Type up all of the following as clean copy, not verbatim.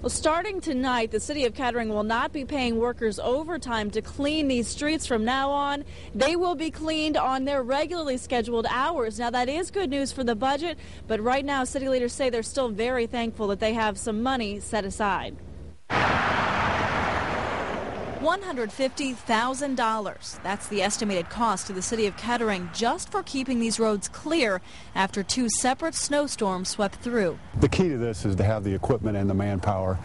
Well, starting tonight, the city of Kettering will not be paying workers overtime to clean these streets from now on. They will be cleaned on their regularly scheduled hours. Now, that is good news for the budget, but right now, city leaders say they're still very thankful that they have some money set aside. $150,000. That's the estimated cost to the city of Kettering just for keeping these roads clear after two separate snowstorms swept through. The key to this is to have the equipment and the manpower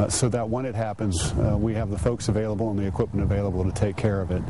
so that when it happens, we have the folks available and the equipment available to take care of it.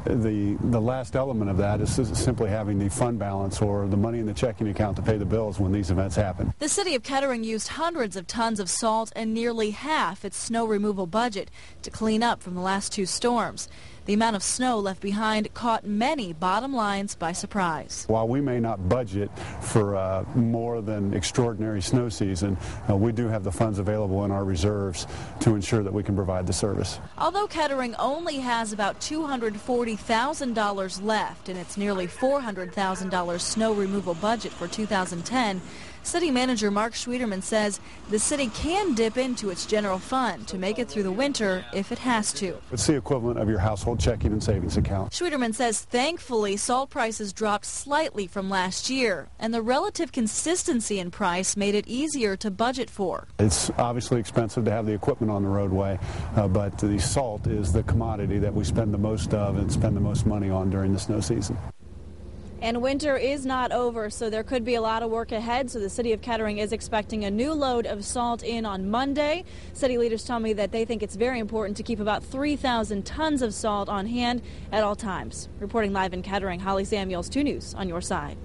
The last element of that is simply having the fund balance or the money in the checking account to pay the bills when these events happen. The city of Kettering used hundreds of tons of salt and nearly half its snow removal budget to clean up from the last two storms. The amount of snow left behind caught many bottom lines by surprise. While we may not budget for more than extraordinary snow season, we do have the funds available in our reserves to ensure that we can provide the service. Although Kettering only has about $240,000 left in its nearly $400,000 snow removal budget for 2010, City Manager Mark Schwederman says the city can dip into its general fund to make it through the winter if it has to. It's the equivalent of your household checking and savings account. Schwederman says thankfully salt prices dropped slightly from last year, and the relative consistency in price made it easier to budget for. It's obviously expensive to have the equipment on the roadway, but the salt is the commodity that we spend the most of and spend the most money on during the snow season. And winter is not over, so there could be a lot of work ahead. So the city of Kettering is expecting a new load of salt in on Monday. City leaders tell me that they think it's very important to keep about 3,000 tons of salt on hand at all times. Reporting live in Kettering, Holly Samuels, 2 News on your side.